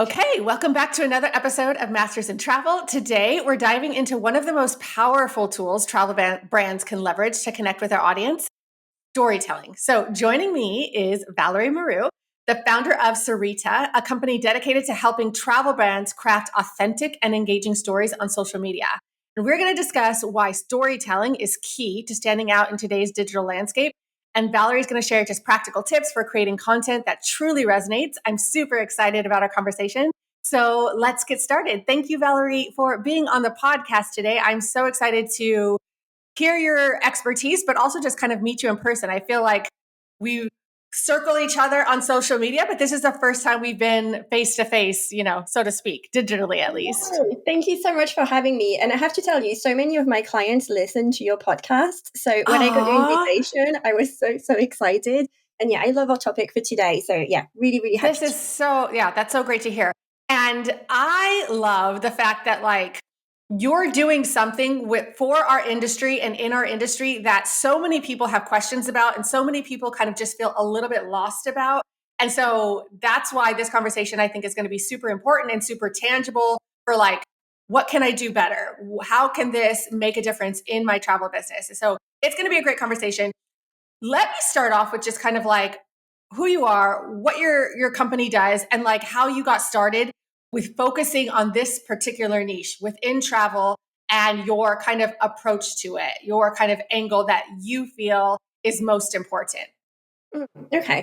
Okay, welcome back to another episode of Masters in Travel. Today, we're diving into one of the most powerful tools travel brands can leverage to connect with their audience, storytelling. So, joining me is Valerie Maru, the founder of Sarita, a company dedicated to helping travel brands craft authentic and engaging stories on social media. And we're going to discuss why storytelling is key to standing out in today's digital landscape. And Valerie's going to share just practical tips for creating content that truly resonates. I'm super excited about our conversation. So let's get started. Thank you, Valerie, for being on the podcast today. I'm so excited to hear your expertise, but also just kind of meet you in person. I feel like we circle each other on social media, but this is the first time we've been face to face, so to speak, digitally at least. Oh, thank you so much for having me. And I have to tell you, so many of my clients listen to your podcast. So when I got your invitation, I was so excited. And yeah, I love our topic for today. So yeah, really happy. That's so great to hear. And I love the fact that you're doing something for our industry and in our industry that so many people have questions about and so many people kind of just feel a little bit lost about. And so that's why this conversation I think is going to be super important and super tangible for what can I do better? How can this make a difference in my travel business? So it's going to be a great conversation. Let me start off with just kind of who you are, what your company does, and how you got started with focusing on this particular niche within travel and your kind of approach to it, your kind of angle that you feel is most important. Okay.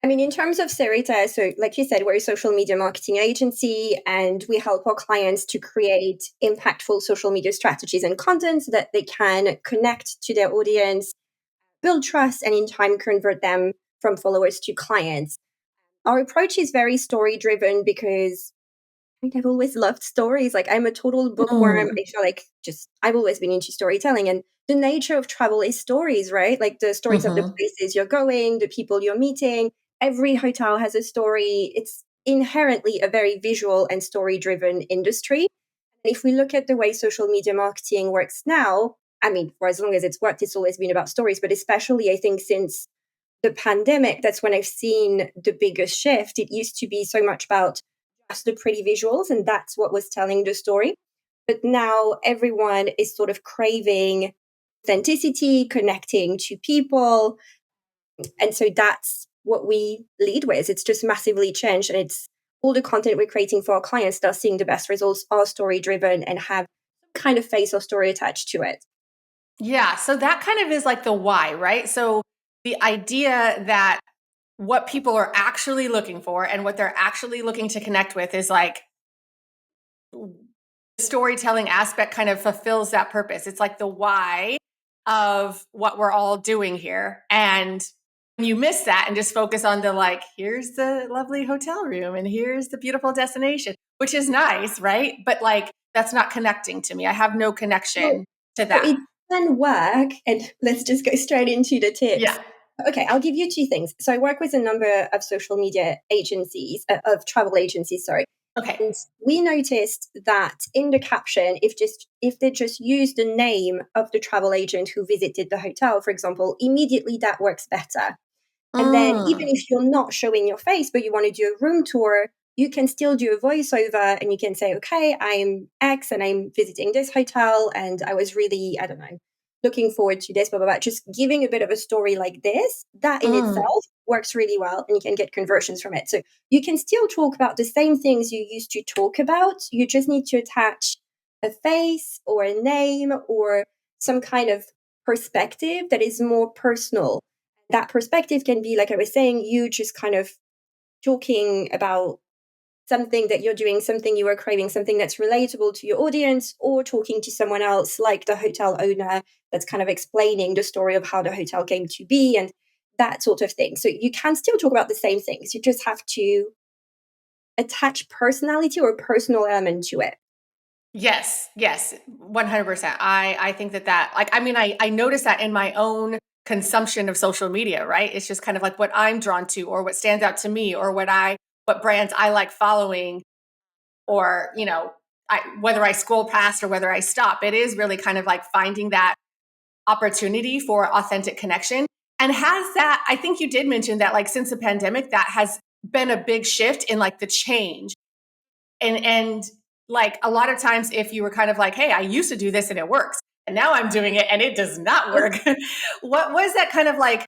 I mean, in terms of Sarita, so like you said, we're a social media marketing agency and we help our clients to create impactful social media strategies and content so that they can connect to their audience, build trust, and in time convert them from followers to clients. Our approach is very story driven because I've always loved stories. Like I'm a total bookworm. I feel like I've always been into storytelling, and the nature of travel is stories, right? Like the stories of the places you're going, the people you're meeting. Every hotel has a story. It's inherently a very visual and story driven industry. And if we look at the way social media marketing works now, I mean, for as long as it's worked, it's always been about stories, but especially I think since the pandemic, that's when I've seen the biggest shift. It used to be so much about just the pretty visuals, and that's what was telling the story. But now everyone is sort of craving authenticity, connecting to people. And so that's what we lead with. It's just massively changed. And it's all the content we're creating for our clients start seeing the best results are story driven and have some kind of face or story attached to it. Yeah. So that kind of is like the why, right? So the idea that what people are actually looking for and what they're actually looking to connect with is the storytelling aspect kind of fulfills that purpose. It's like the why of what we're all doing here. And you miss that and just focus on here's the lovely hotel room and here's the beautiful destination, which is nice, right? But that's not connecting to me. I have no connection to that. It can work. And let's just go straight into the tips. Yeah. Okay, I'll give you two things. So I work with a number of social media agencies, of travel agencies, sorry. Okay. And we noticed that in the caption, if they just use the name of the travel agent who visited the hotel, for example, immediately that works better. And then even if you're not showing your face, but you want to do a room tour, you can still do a voiceover and you can say, okay, I'm X and I'm visiting this hotel and I was really, I don't know, looking forward to this, blah, blah, blah. Just giving a bit of a story like this, that in itself works really well and you can get conversions from it. So you can still talk about the same things you used to talk about. You just need to attach a face or a name or some kind of perspective that is more personal. That perspective can be, like I was saying, you just kind of talking about something that you're doing, something you are craving, something that's relatable to your audience, or talking to someone else like the hotel owner that's kind of explaining the story of how the hotel came to be and that sort of thing. So you can still talk about the same things. You just have to attach personality or personal element to it. Yes, 100%. I think that I notice that in my own consumption of social media, right? It's just kind of like what I'm drawn to or what stands out to me or what brands I like following or, whether I scroll past or whether I stop. It is really kind of like finding that opportunity for authentic connection. And I think you did mention that since the pandemic, that has been a big shift in the change. And like a lot of times if you were kind of like, hey, I used to do this and it works, and now I'm doing it and it does not work. What was that kind of like?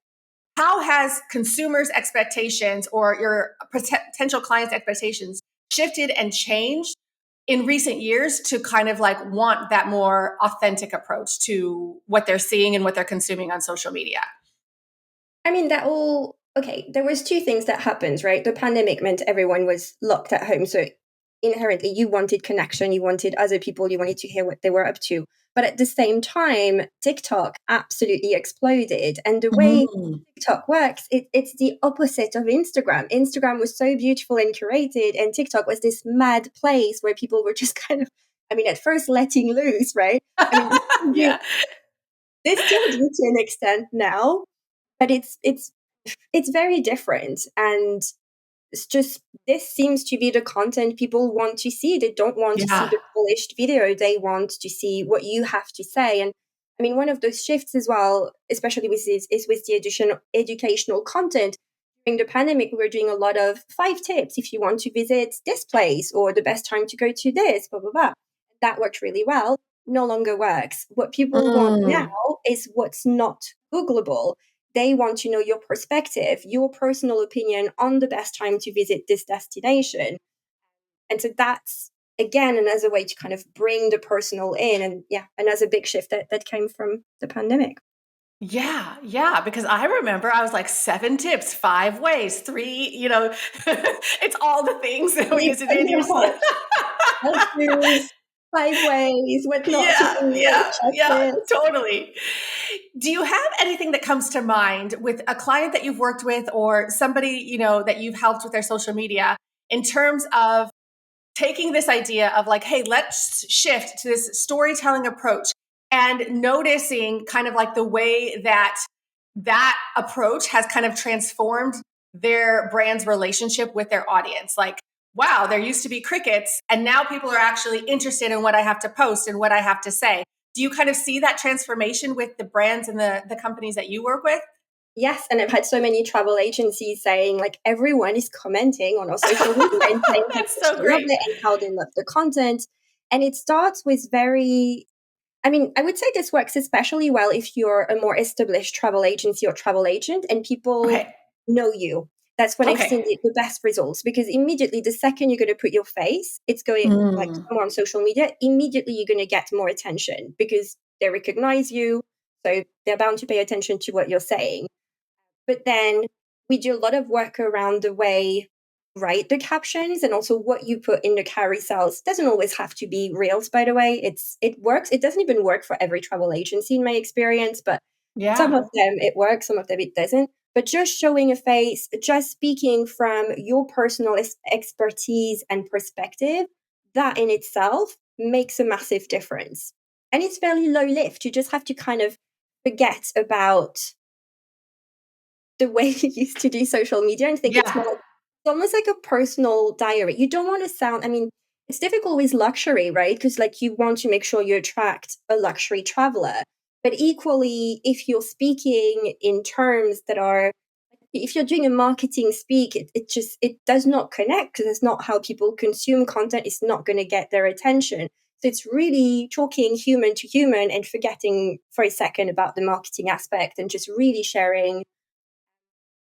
How has consumers' expectations or your potential clients' expectations shifted and changed in recent years to kind of like want that more authentic approach to what they're seeing and what they're consuming on social media? I mean, okay, there was two things that happened, right? The pandemic meant everyone was locked at home. So inherently you wanted connection, you wanted other people, you wanted to hear what they were up to. But at the same time, TikTok absolutely exploded. And the way Mm. TikTok works, it's the opposite of Instagram. Instagram was so beautiful and curated, and TikTok was this mad place where people were just kind of, I mean, at first letting loose, right? I mean, Yeah. they still do to an extent now, but it's very different. And it's just, this seems to be the content people want to see. They don't want to see Yeah. the polished video, they want to see what you have to say. And I mean, one of those shifts as well, especially with this, is with the educational content. During the pandemic, we were doing a lot of 5 tips if you want to visit this place, or the best time to go to this, blah blah blah. That worked really well. No longer works. What people want now Mm. is what's not Googleable. They want to know your perspective, your personal opinion on the best time to visit this destination. And so that's, again, another way to kind of bring the personal in. And yeah, another big shift that came from the pandemic. Yeah, yeah, because I remember I was like 7 tips, 5 ways, three, it's all the things that we used to do. And you're Health news, 5 ways, what not to yeah, do, yeah, yeah, checklist. totally. Do you have anything that comes to mind with a client that you've worked with or somebody, that you've helped with their social media in terms of taking this idea of like, hey, let's shift to this storytelling approach and noticing kind of like the way that that approach has kind of transformed their brand's relationship with their audience? Like, wow, there used to be crickets and now people are actually interested in what I have to post and what I have to say. Do you kind of see that transformation with the brands and the companies that you work with? Yes, and I've had so many travel agencies saying, like, everyone is commenting on our social media and saying how That's much so they love great. it and how they love the content. And it starts with I mean, I would say this works especially well if you're a more established travel agency or travel agent and people Okay. know you. That's when I've Okay. seen the best results, because immediately the second you're going to put your face, it's going like Mm. somewhere on social media, immediately you're going to get more attention because they recognize you. So they're bound to pay attention to what you're saying. But then we do a lot of work around the way write the captions and also what you put in the carousels. Doesn't always have to be reels, by the way. It works. It doesn't even work for every travel agency in my experience, but some Yeah. of them it works, some of them it doesn't. But just showing a face, just speaking from your personal expertise and perspective, that in itself makes a massive difference. And it's fairly low lift. You just have to kind of forget about the way you used to do social media and think it's Yeah. more like, it's almost like a personal diary. You don't want to sound, I mean, it's difficult with luxury, right? Because like you want to make sure you attract a luxury traveler. But equally, if you're speaking in terms that are, if you're doing a marketing speak, it does not connect because it's not how people consume content. It's not going to get their attention. So it's really talking human to human and forgetting for a second about the marketing aspect and just really sharing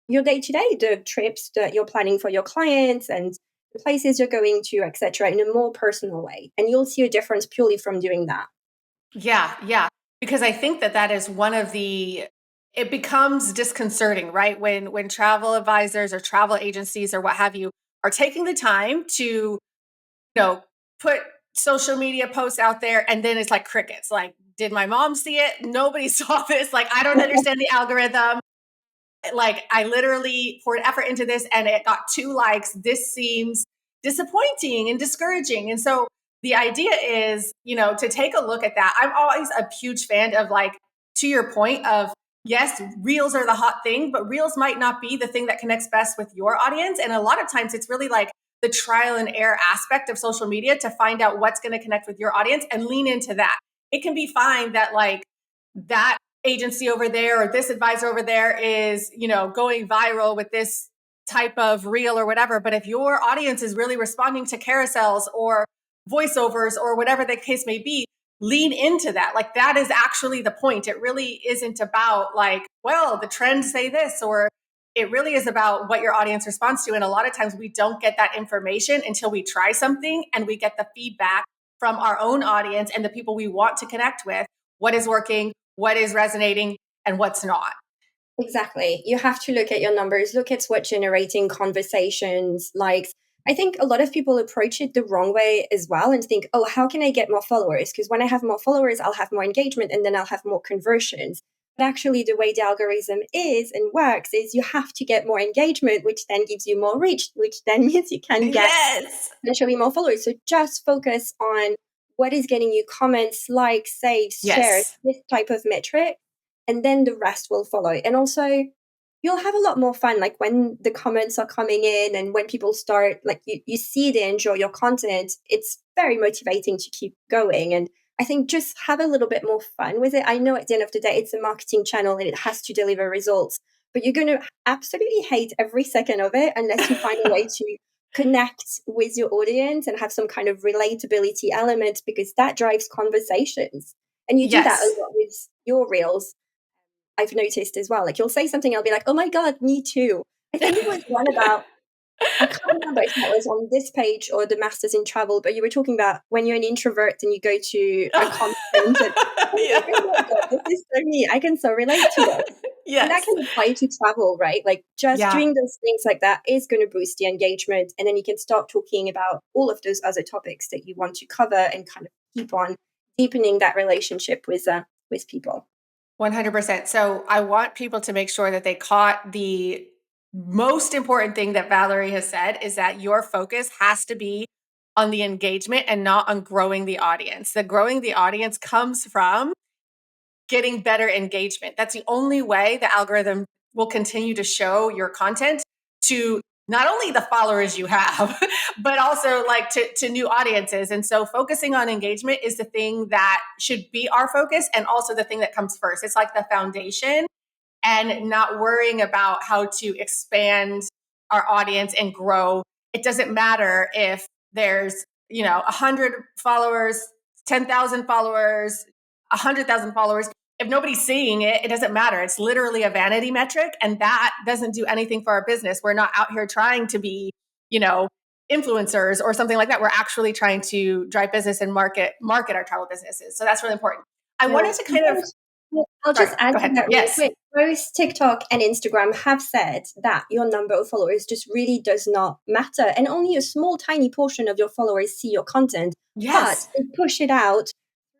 your day to day, the trips that you're planning for your clients and the places you're going to, etc., in a more personal way. And you'll see a difference purely from doing that. Yeah. Yeah. Because I think that that is one of it becomes disconcerting, right? When travel advisors or travel agencies or what have you are taking the time to, put social media posts out there and then it's like crickets. Like, did my mom see it? Nobody saw this. Like, I don't understand the algorithm. Like, I literally poured effort into this and it got 2 likes. This seems disappointing and discouraging. And so the idea is, to take a look at that. I'm always a huge fan of, like, to your point of, yes, reels are the hot thing, but reels might not be the thing that connects best with your audience. And a lot of times it's really like the trial and error aspect of social media to find out what's going to connect with your audience and lean into that. It can be fine that, like, that agency over there or this advisor over there is, going viral with this type of reel or whatever. But if your audience is really responding to carousels or voiceovers or whatever the case may be, lean into that. Like that is actually the point. It really isn't about like, well, the trends say this, or it really is about what your audience responds to. And a lot of times we don't get that information until we try something and we get the feedback from our own audience and the people we want to connect with. What is working, what is resonating, and what's not. Exactly. You have to look at your numbers, look at what's generating conversations. Like, I think a lot of people approach it the wrong way as well and think, oh, how can I get more followers? Because when I have more followers, I'll have more engagement and then I'll have more conversions. But actually, the way the algorithm is and works is you have to get more engagement, which then gives you more reach, which then means you can get potentially more followers. So just focus on what is getting you comments, likes, saves, shares, this type of metric, and then the rest will follow. And also, you'll have a lot more fun, like when the comments are coming in and when people start, like you see they enjoy your content, it's very motivating to keep going. And I think just have a little bit more fun with it. I know at the end of the day, it's a marketing channel and it has to deliver results, but you're going to absolutely hate every second of it unless you find a way to connect with your audience and have some kind of relatability element, because that drives conversations. And you do that a lot with your reels. I've noticed as well. Like you'll say something, I'll be like, oh my God, me too. I think it was one about, I can't remember if that was on this page or the Masters in Travel, but you were talking about when you're an introvert and you go to a conference. And, oh my God, this is so me. I can so relate to it. And that can apply to travel, right? Like just doing those things like that is going to boost the engagement. And then you can start talking about all of those other topics that you want to cover and kind of keep on deepening that relationship with people. 100%. So I want people to make sure that they caught the most important thing that Valerie has said, is that your focus has to be on the engagement and not on growing the audience. The growing the audience comes from getting better engagement. That's the only way the algorithm will continue to show your content to not only the followers you have, but also like to new audiences. And so focusing on engagement is the thing that should be our focus, and also the thing that comes first. It's like the foundation, and not worrying about how to expand our audience and grow. It doesn't matter if there's, 100 followers, 10,000 followers, 100,000 followers. If nobody's seeing it, it doesn't matter. It's literally a vanity metric, and that doesn't do anything for our business. We're not out here trying to be, influencers or something like that. We're actually trying to drive business and market our travel businesses. So that's really important. I wanted to kind of... I'll just add to that real quick. Both TikTok and Instagram have said that your number of followers just really does not matter. And only a small, tiny portion of your followers see your content. But they push it out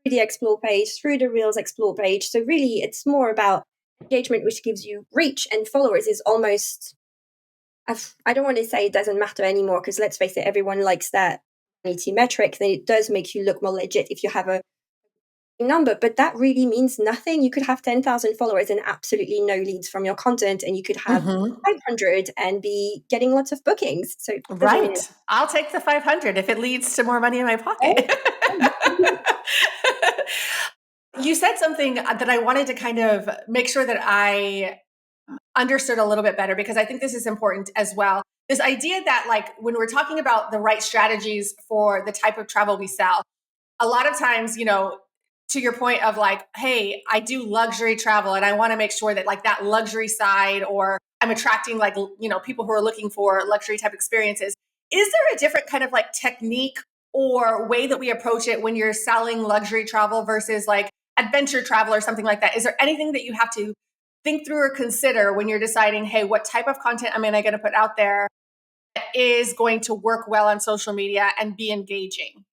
through the Explore page, through the Reels Explore page. So really, it's more about engagement, which gives you reach, and followers is almost... I don't want to say it doesn't matter anymore, because let's face it, everyone likes that vanity metric. Then it does make you look more legit if you have a number, but that really means nothing. You could have 10,000 followers and absolutely no leads from your content, and you could have 500 and be getting lots of bookings. So right, I'll take the 500 if it leads to more money in my pocket. You said something that I wanted to kind of make sure that I understood a little bit better, because I think this is important as well. This idea that, like, when we're talking about the right strategies for the type of travel we sell, a lot of times, to your point of like, hey, I do luxury travel and I want to make sure that like that luxury side, or I'm attracting like, people who are looking for luxury type experiences. Is there a different kind of like technique or way that we approach it when you're selling luxury travel versus like adventure travel or something like that? Is there anything that you have to think through or consider when you're deciding, hey, what type of content am I going to put out there that is going to work well on social media and be engaging?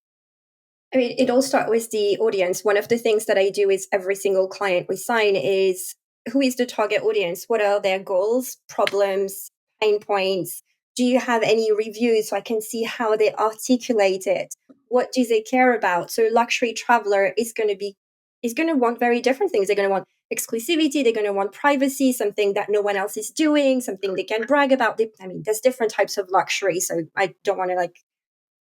I mean, it all starts with the audience. One of the things that I do is every single client we sign is, who is the target audience? What are their goals, problems, pain points? Do you have any reviews so I can see how they articulate it? What do they care about? So luxury traveler is going to want very different things. They're going to want exclusivity. They're going to want privacy, something that no one else is doing, something they can brag about. There's different types of luxury. So I don't want to like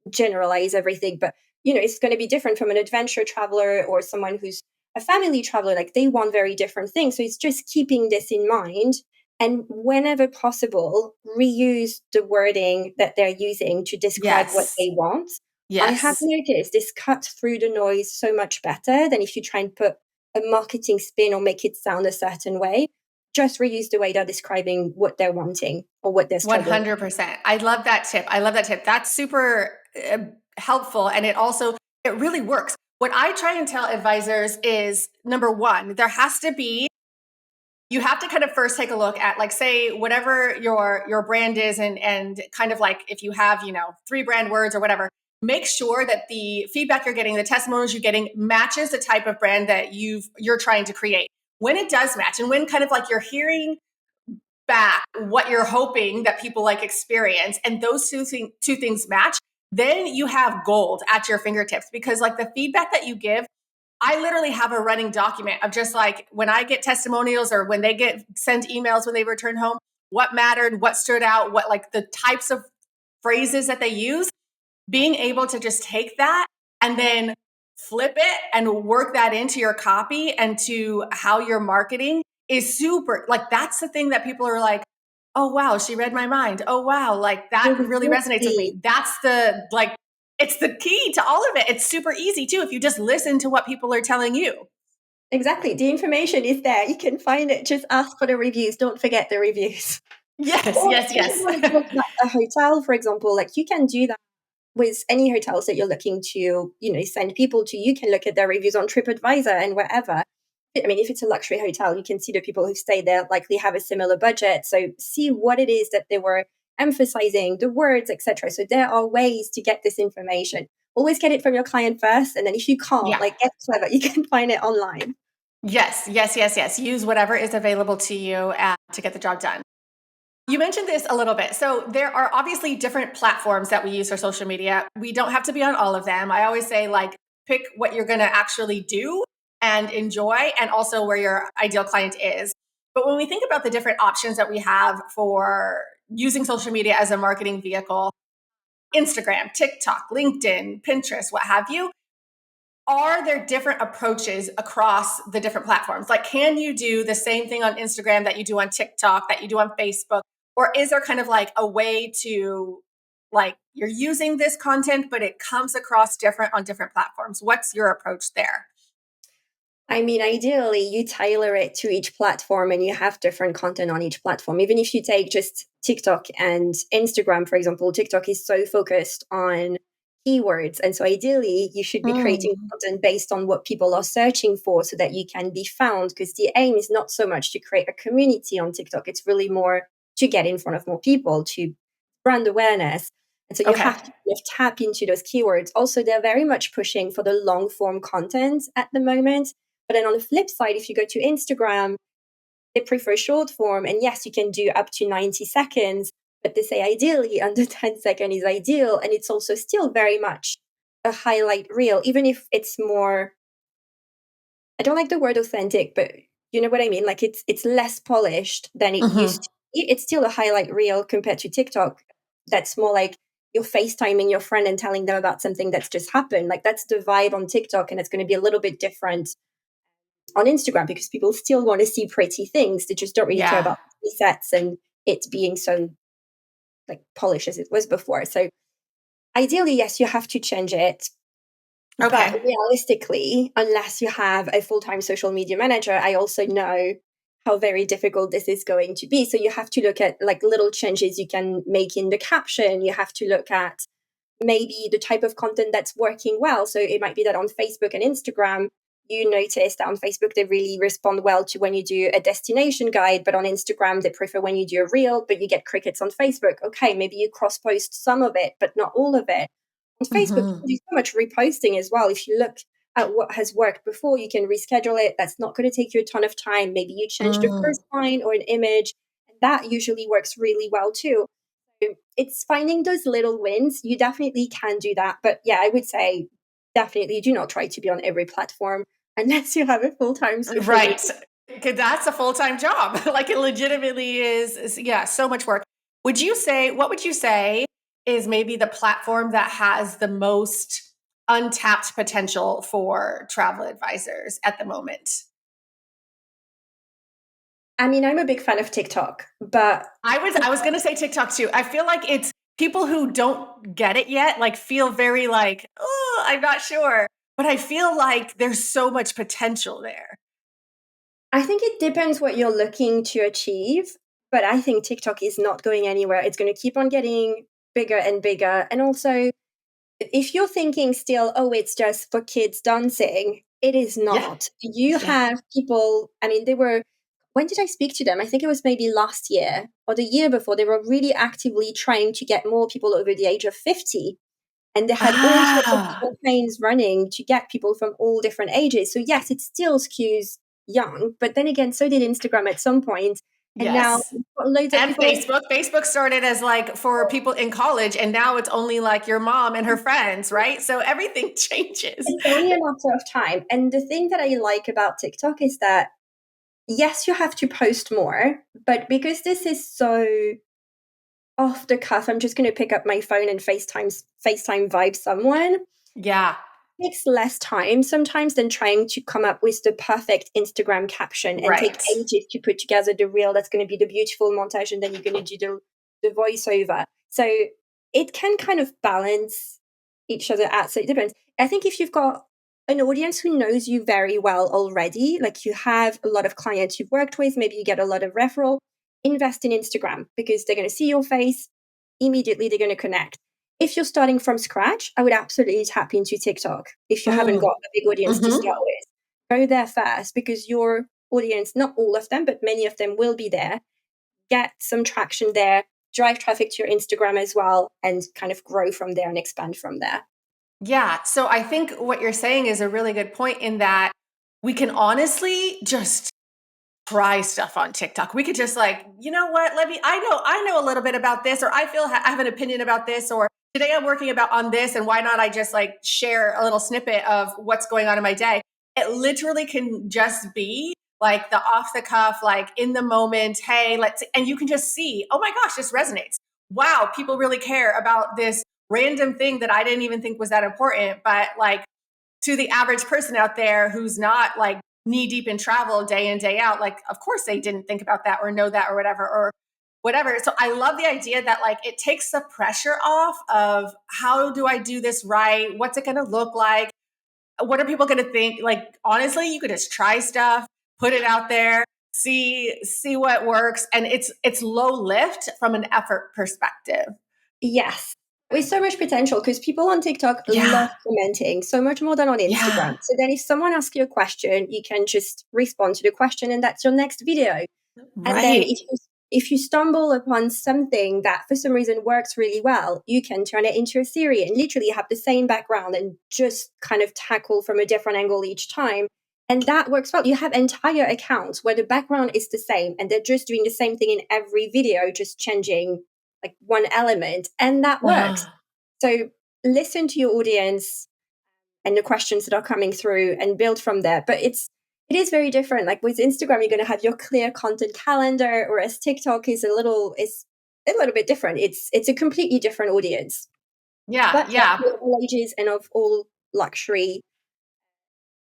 generalize everything, but it's going to be different from an adventure traveler or someone who's a family traveler. Like they want very different things. So it's just keeping this in mind And whenever possible, reuse the wording that they're using to describe what Yes. they want. I have Yes. noticed this cuts through the noise so much better than if you try and put a marketing spin or make it sound a certain way. Just reuse the way they're describing what they're wanting or what they're struggling with. 100%. I love that tip. I love that tip. That's super helpful. And it really works. What I try and tell advisors is number one, you have to kind of first take a look at, like, say whatever your brand is, and kind of like if you have, 3 brand words or whatever, make sure that the feedback you're getting, the testimonials you're getting, matches the type of brand that you're trying to create. When it does match, and when kind of like you're hearing back what you're hoping that people like experience, and those two things match, then you have gold at your fingertips, because like the feedback that you give, I literally have a running document of just like when I get testimonials or when they get sent emails when they return home, what mattered, what stood out, what like the types of phrases that they use. Being able to just take that and then flip it and work that into your copy and to how you're marketing is super. Like, that's the thing that people are like, oh, wow, she read my mind. Oh, wow, like that really resonates with Exactly. me. It's the key to all of it. It's super easy too if you just listen to what people are telling you. Exactly. The information is there. You can find it. Just ask for the reviews. Don't forget the reviews. Yes, Or yes, if you yes. want to talk about a hotel, for example, like you can do that with any hotels that you're looking to, send people to. You can look at their reviews on TripAdvisor and wherever. I mean, if it's a luxury hotel, you can see the people who stay there likely have a similar budget. So see what it is that they were emphasizing, the words, etc. So there are ways to get this information. Always get it from your client first, and then if you can't, Yeah. like, get clever, you can find it online. Yes, yes, yes, yes. Use whatever is available to you to get the job done. You mentioned this a little bit. So there are obviously different platforms that we use for social media. We don't have to be on all of them. I always say, like, pick what you're going to actually do and enjoy, and also where your ideal client is. But when we think about the different options that we have for using social media as a marketing vehicle, Instagram, TikTok, LinkedIn, Pinterest, what have you, are there different approaches across the different platforms? Like, can you do the same thing on Instagram that you do on TikTok, that you do on Facebook? Or is there kind of like a way to, like, you're using this content, but it comes across different on different platforms? What's your approach there? I mean, ideally, you tailor it to each platform and you have different content on each platform. Even if you take just TikTok and Instagram, for example, TikTok is so focused on keywords. And so ideally, you should be creating Mm. content based on what people are searching for so that you can be found. Because the aim is not so much to create a community on TikTok, it's really more to get in front of more people, to brand awareness. And so you Okay. have to kind of tap into those keywords. Also, they're very much pushing for the long form content at the moment, but then on the flip side, if you go to Instagram, they prefer short form. And yes, you can do up to 90 seconds, but they say ideally under 10 seconds is ideal. And it's also still very much a highlight reel, even if it's more, I don't like the word authentic, but you know what I mean? Like it's less polished than it used Hmm. to be. It's still a highlight reel compared to TikTok. That's more like you're FaceTiming your friend and telling them about something that's just happened. Like that's the vibe on TikTok, and it's going to be a little bit different on Instagram because people still want to see pretty things. They just don't really care Yeah. about presets and it being so like polished as it was before. So ideally, yes, you have to change it. But Okay. realistically, unless you have a full-time social media manager, I also know how very difficult this is going to be. So you have to look at like little changes you can make in the caption. You have to look at maybe the type of content that's working well. So it might be that on Facebook and Instagram, you notice that on Facebook, they really respond well to when you do a destination guide, but on Instagram, they prefer when you do a reel, but you get crickets on Facebook. Okay, maybe you cross post some of it, but not all of it. On Facebook, Hmm. you can do so much reposting as well. If you look at what has worked before, you can reschedule it. That's not going to take you a ton of time. Maybe you change the Mm. first line or an image. And that usually works really well too. It's finding those little wins. You definitely can do that. But yeah, I would say definitely do not try to be on every platform unless you have a full time social media. Right. 'Cause that's a full-time job. Like, it legitimately yeah, so much work. What would you say is maybe the platform that has the most untapped potential for travel advisors at the moment? I mean, I'm a big fan of TikTok, but I was going to say TikTok too. I feel like it's people who don't get it yet, like feel very like, oh, I'm not sure. But I feel like there's so much potential there. I think it depends what you're looking to achieve. But I think TikTok is not going anywhere. It's going to keep on getting bigger and bigger. And also, if you're thinking still, oh, it's just for kids dancing, it is Yeah. not. You Yeah. have people, I mean, when did I speak to them? I think it was maybe last year or the year before. They were really actively trying to get more people over the age of 50. And they had all sorts of Ah, campaigns running to get people from all different ages. So, yes, it still skews young. But then again, so did Instagram at some point. And now yes. we've got loads of And people. Facebook. Facebook started as like for people in college, and now it's only like your mom and her friends, right? So everything changes. It's only a matter of time. And the thing that I like about TikTok is that, yes, you have to post more, but because this is so off the cuff, I'm just going to pick up my phone and FaceTime vibe someone. Yeah. It takes less time sometimes than trying to come up with the perfect Instagram caption and take Right. ages to put together the reel that's going to be the beautiful montage, and then you're going to do the voiceover. So it can kind of balance each other out. So it depends. I think if you've got an audience who knows you very well already, like you have a lot of clients you've worked with, maybe you get a lot of referral, invest in Instagram because they're going to see your face. Immediately, they're going to connect. If you're starting from scratch, I would absolutely tap into TikTok if you haven't got a big audience to Mm-hmm. start with. Go there first because your audience, not all of them, but many of them will be there. Get some traction there, drive traffic to your Instagram as well, and kind of grow from there and expand from there. Yeah. So I think what you're saying is a really good point in that we can honestly just try stuff on TikTok. We could just like, you know what? I know a little bit about this, or I have an opinion about this, or today I'm working about on this, and why not I just like share a little snippet of what's going on in my day? It literally can just be like the off the cuff, like in the moment, hey, and you can just see, oh my gosh, this resonates. Wow, people really care about this random thing that I didn't even think was that important, but like to the average person out there who's not like knee deep in travel day in day out, like of course they didn't think about that or know that or whatever. So I love the idea that like it takes the pressure off of how do I do this right, what's it going to look like, what are people going to think. Like honestly, you could just try stuff, put it out there, see what works, and it's low lift from an effort perspective. Yes. With so much potential because people on TikTok Yeah. love commenting so much more than on Instagram. Yeah. So then if someone asks you a question, you can just respond to the question and that's your next video. And then Right. if you stumble upon something that for some reason works really well, you can turn it into a series and literally have the same background and just kind of tackle from a different angle each time. And that works well. You have entire accounts where the background is the same and they're just doing the same thing in every video, just changing like one element, and that works. Uh, So listen to your audience and the questions that are coming through and build from there. But it is very different. Like with Instagram, you're going to have your clear content calendar, whereas TikTok is a little bit different. It's a completely different audience, yeah. but Yeah. of all ages and of all luxury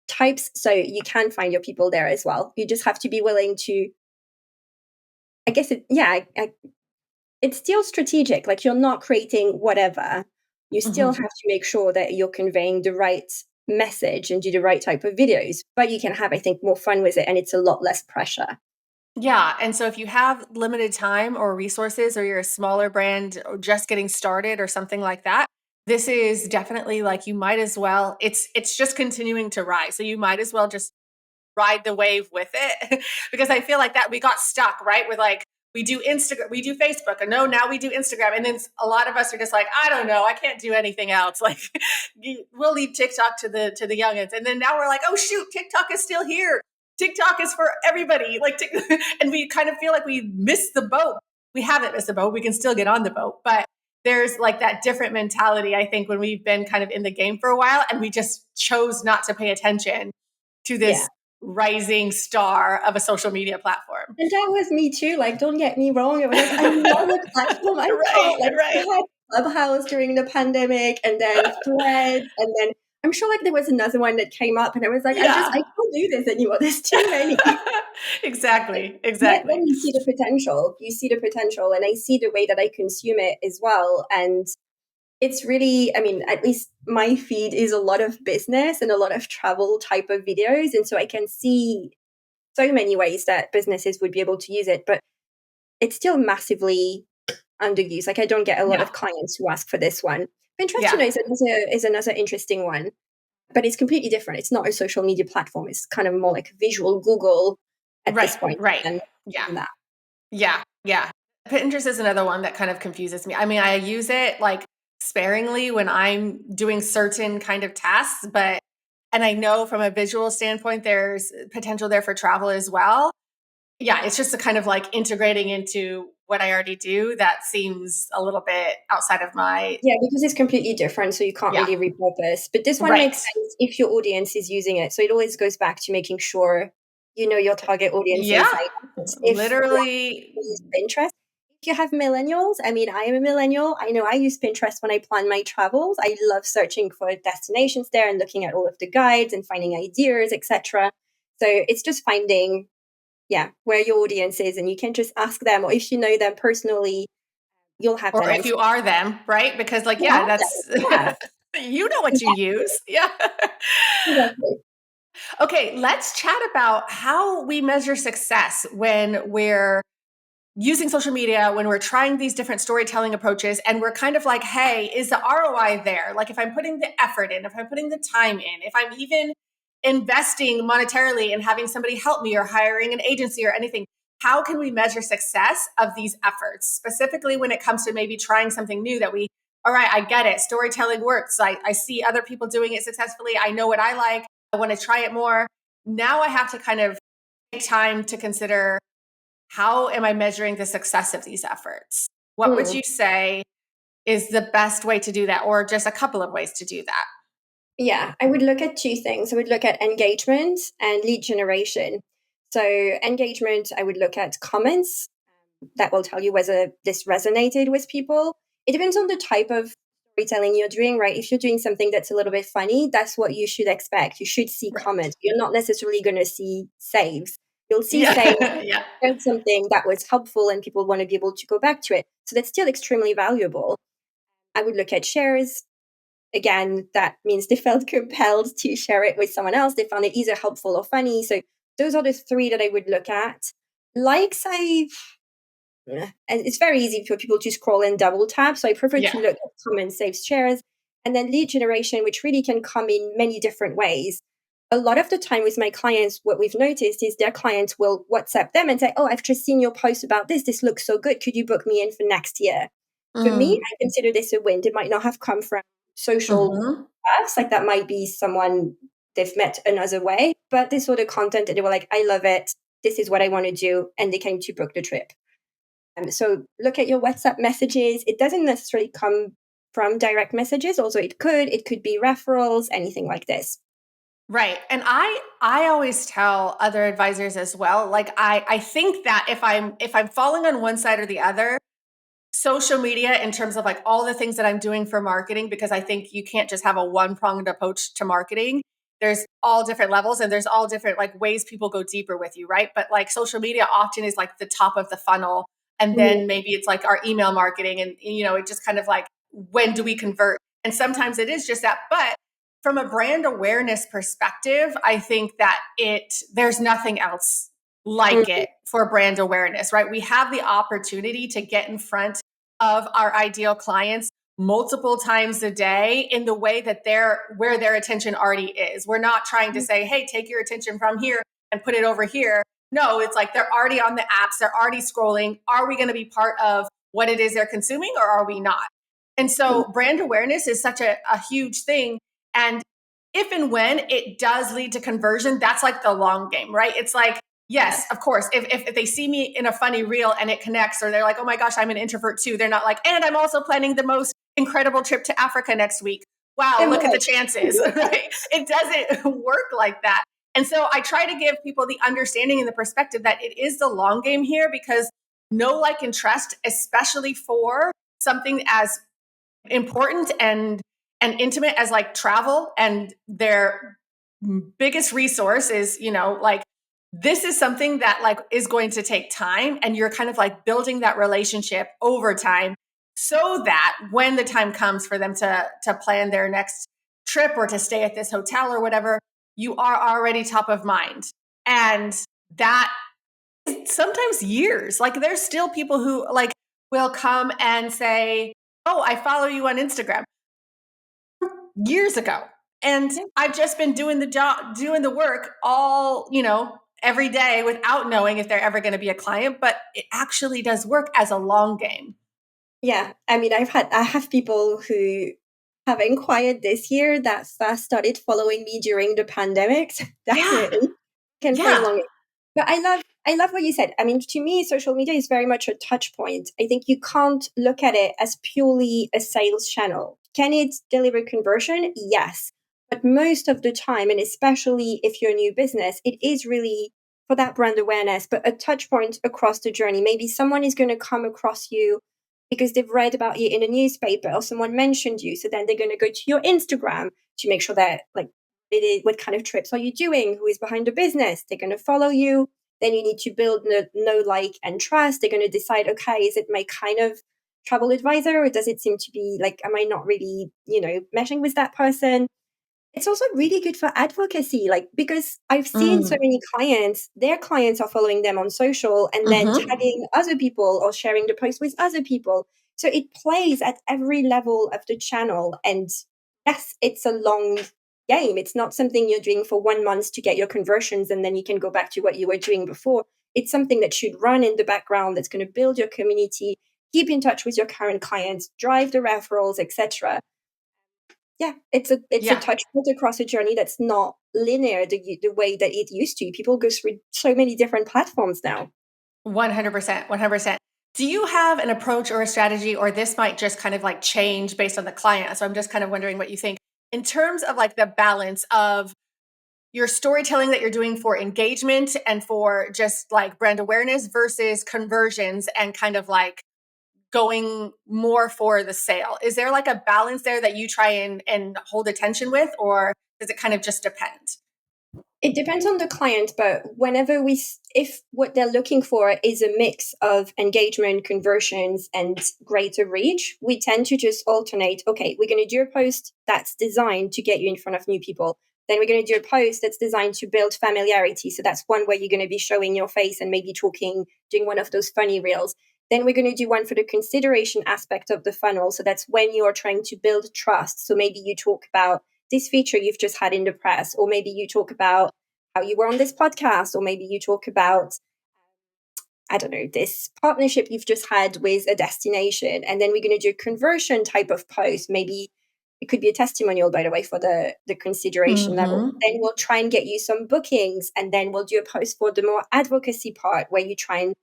types. So you can find your people there as well. You just have to be willing to. I guess it's still strategic. Like you're not creating whatever. You still Mhm. have to make sure that you're conveying the right message and do the right type of videos. But you can have, I think, more fun with it and it's a lot less pressure. Yeah. And so if you have limited time or resources, or you're a smaller brand or just getting started or something like that, this is definitely like you might as well, it's just continuing to rise. So you might as well just ride the wave with it. Because I feel like that we got stuck, right? With like we do Instagram, we do Facebook, and no, now we do Instagram. And then a lot of us are just like, I don't know, I can't do anything else. Like we'll leave TikTok to the youngins. And then now we're like, oh shoot, TikTok is still here. TikTok is for everybody. Like and we kind of feel like we missed the boat. We haven't missed the boat. We can still get on the boat. But there's like that different mentality, I think, when we've been kind of in the game for a while and we just chose not to pay attention to Yeah. this rising star of a social media platform. And that was me too. Like, don't get me wrong. It was like, I love the platform. I Right, can't. Like, right. I had Clubhouse during the pandemic and then Threads. And then I'm sure like there was another one that came up and I was like, I Yeah. can't do this anymore. There's too many. Exactly. Then Exactly. you see the potential. You see the potential, and I see the way that I consume it as well. And it's really, I mean, at least my feed is a lot of business and a lot of travel type of videos. And so I can see so many ways that businesses would be able to use it, but it's still massively underused. Like I don't get a lot Yeah. of clients who ask for this one. Pinterest, Yeah. is another interesting one, but it's completely different. It's not a social media platform. It's kind of more like visual Google at this Right. point Right. than Yeah. that. Yeah. Yeah. Pinterest is another one that kind of confuses me. I mean, I use it like sparingly when I'm doing certain kind of tasks, but, and I know from a visual standpoint, there's potential there for travel as well. Yeah. It's just a kind of like integrating into what I already do that seems a little bit outside of my, Yeah, because it's completely different, so you can't yeah. really repurpose. But this one Right. makes sense if your audience is using it. So it always goes back to making sure you know your target audience Yeah. inside. If Literally. you use Pinterest, if you have millennials, I mean, I am a millennial. I know I use Pinterest when I plan my travels. I love searching for destinations there and looking at all of the guides and finding ideas, etc. So it's just finding, yeah, where your audience is, and you can just ask them, or if you know them personally, you'll have Or that if answer. you are them, right? Because like, You'll yeah, have that. that's, Yeah, you know what you use. Yeah. exactly. Okay, let's chat about how we measure success when we're using social media, when we're trying these different storytelling approaches, and we're kind of like, hey, is the ROI there? Like, if I'm putting the effort in, if I'm putting the time in, if I'm even investing monetarily and having somebody help me or hiring an agency or anything, how can we measure success of these efforts? Specifically, when it comes to maybe trying something new that we, all right, I get it. Storytelling works. I see other people doing it successfully. I know what I like. I want to try it more. Now I have to kind of take time to consider, how am I measuring the success of these efforts? What would Mm. you say is the best way to do that, or just a couple of ways to do that? Yeah, I would look at two things. I would look at engagement and lead generation. So, engagement, I would look at comments that will tell you whether this resonated with people. It depends on the type of storytelling you're doing, right? If you're doing something that's a little bit funny, that's what you should expect. You should see Right. comments. You're not necessarily going to see saves. You'll see saves, Yeah. Yeah. something that was helpful and people want to be able to go back to it. So, that's still extremely valuable. I would look at shares. Again, that means they felt compelled to share it with someone else. They found it either helpful or funny. So those are the three that I would look at. Likes, and it's very easy for people to scroll and double tap. So I prefer Yeah. to look at comments, saves, shares, and then lead generation, which really can come in many different ways. A lot of the time with my clients, what we've noticed is their clients will WhatsApp them and say, "Oh, I've just seen your post about this. This looks so good. Could you book me in for next year?" For me, Mm. I consider this a win. It might not have come from social Hmm. paths, like that might be someone they've met another way, but this sort of content that they were like, "I love it. This is what I want to do," and they came to book the trip. So look at your WhatsApp messages. It doesn't necessarily come from direct messages, although it could. It could be referrals, anything like this. Right. And I always tell other advisors as well, like I think that if I'm falling on one side or the other, social media in terms of like all the things that I'm doing for marketing, because I think you can't just have a one-pronged approach to marketing. There's all different levels and there's all different like ways people go deeper with you, right? But like social media often is like the top of the funnel. And Mhm. then maybe it's like our email marketing and it just kind of like, when do we convert? And sometimes it is just that. But from a brand awareness perspective, I think that there's nothing else like Mhm. it for brand awareness, right? We have the opportunity to get in front of our ideal clients multiple times a day in the way that where their attention already is. We're not trying to say, hey, take your attention from here and put it over here. No, it's like they're already on the apps, they're already scrolling. Are we going to be part of what it is they're consuming or are we not? And so brand awareness is such a huge thing. And if and when it does lead to conversion, that's like the long game, right? It's like, yes, of course. If they see me in a funny reel and it connects, or they're like, oh my gosh, I'm an introvert too. They're not like, and I'm also planning the most incredible trip to Africa next week. Wow, look at the chances, right? It doesn't work like that. And so I try to give people the understanding and the perspective that it is the long game here, because know, like, and trust, especially for something as important and intimate as like travel, and their biggest resource is like this is something that like is going to take time, and you're kind of like building that relationship over time so that when the time comes for them to plan their next trip or to stay at this hotel or whatever, you are already top of mind. And that sometimes years. Like there's still people who like will come and say, "Oh, I follow you on Instagram." Years ago. And I've just been doing the job, doing the work all, every day without knowing if they're ever going to be a client, but it actually does work as a long game. Yeah. I mean, I have people who have inquired this year that first started following me during the pandemic. Yeah. Definitely can Yeah. prolong it. But I love what you said. I mean, to me, social media is very much a touch point. I think you can't look at it as purely a sales channel. Can it deliver conversion? Yes. But most of the time, and especially if you're a new business, it is really for that brand awareness, but a touch point across the journey. Maybe someone is going to come across you because they've read about you in a newspaper or someone mentioned you. So then they're going to go to your Instagram to make sure that like what kind of trips are you doing? Who is behind the business? They're going to follow you. Then you need to build know, like, and trust. They're going to decide, okay, is it my kind of travel advisor, or does it seem to be like, am I not really, meshing with that person? It's also really good for advocacy, like because I've seen so Mm. many clients, their clients are following them on social and then Mm-hmm. tagging other people or sharing the post with other people. So it plays at every level of the channel. And yes, it's a long game. It's not something you're doing for 1 month to get your conversions and then you can go back to what you were doing before. It's something that should run in the background that's going to build your community, keep in touch with your current clients, drive the referrals, etc. Yeah, it's a Yeah. touch point across a journey that's not linear the way that it used to. People go through so many different platforms now. 100%. 100%. Do you have an approach or a strategy, or this might just kind of like change based on the client? So I'm just kind of wondering what you think in terms of like the balance of your storytelling that you're doing for engagement and for just like brand awareness versus conversions and kind of like going more for the sale. Is there like a balance there that you try and hold attention with, or does it kind of just depend? It depends on the client, but whenever if what they're looking for is a mix of engagement, conversions, and greater reach, we tend to just alternate. Okay, we're going to do a post that's designed to get you in front of new people. Then we're going to do a post that's designed to build familiarity. So that's one where you're going to be showing your face and maybe talking, doing one of those funny reels. Then we're going to do one for the consideration aspect of the funnel. So that's when you're trying to build trust. So maybe you talk about this feature you've just had in the press, or maybe you talk about how you were on this podcast, or maybe you talk about, I don't know, this partnership you've just had with a destination. And then we're going to do a conversion type of post. Maybe it could be a testimonial, by the way, for the consideration level. Mm-hmm. Then we'll try and get you some bookings. And then we'll do a post for the more advocacy part where you try and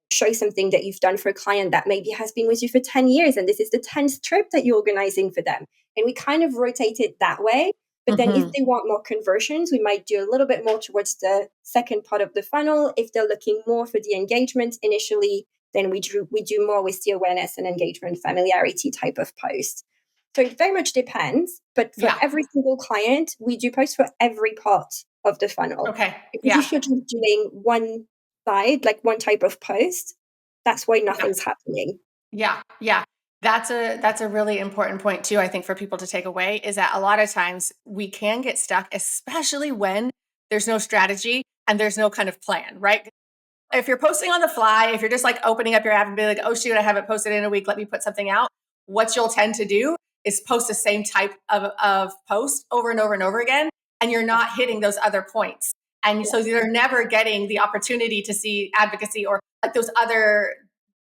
show something that you've done for a client that maybe has been with you for 10 years. And this is the 10th trip that you're organizing for them. And we kind of rotate it that way. But then if Mm-hmm. they want more conversions, we might do a little bit more towards the second part of the funnel. If they're looking more for the engagement initially, then we do more with the awareness and engagement familiarity type of post. So it very much depends. But for Yeah. every single client, we do post for every part of the funnel. Okay. Because Yeah. if you're just doing one side, like one type of post, that's why Yeah. nothing's happening. Yeah. Yeah. That's a really important point too, I think, for people to take away, is that a lot of times we can get stuck, especially when there's no strategy and there's no kind of plan, right? If you're posting on the fly, if you're just like opening up your app and be like, oh shoot, I haven't posted in a week, let me put something out. What you'll tend to do is post the same type of post over and over and over again. And you're not hitting those other points. And so you're never getting the opportunity to see advocacy or like those other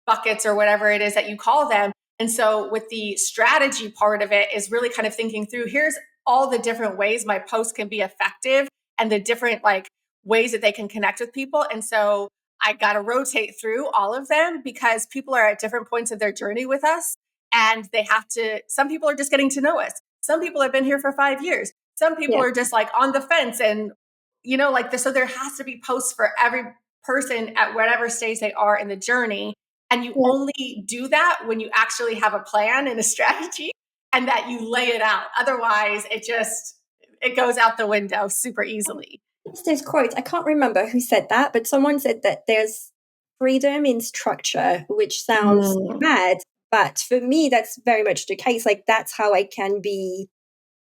buckets or whatever it is that you call them. And so with the strategy part of it is really kind of thinking through, here's all the different ways my post can be effective and the different like ways that they can connect with people. And so I got to rotate through all of them because people are at different points of their journey with us, and they have to, some people are just getting to know us. Some people have been here for 5 years. Some people Yeah. are just like on the fence and, like this. So there has to be posts for every person at whatever stage they are in the journey. And you Yeah. only do that when you actually have a plan and a strategy and that you lay it out. Otherwise, it goes out the window super easily. It's this quote. I can't remember who said that, but someone said that there's freedom in structure, which sounds Mm, mad. But for me, that's very much the case. Like, that's how I can be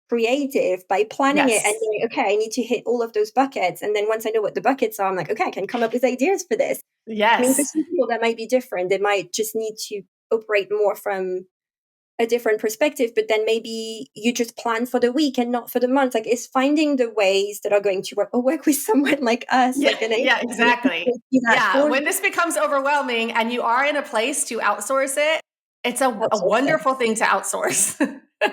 creative, by planning it and yes. going, okay, I need to hit all of those buckets. And then once I know what the buckets are, I'm like, okay, I can come up with ideas for this. I mean, for Yes. some people, that might be different. They might just need to operate more from a different perspective, but then maybe you just plan for the week and not for the month. Like, it's finding the ways that are going to work, or work with someone like us, Yeah, like an yeah, agency, who exactly. will do that Yeah, for when you. this becomes overwhelming and you are in a place to outsource it, it's a Outsource it. wonderful thing to outsource. I know,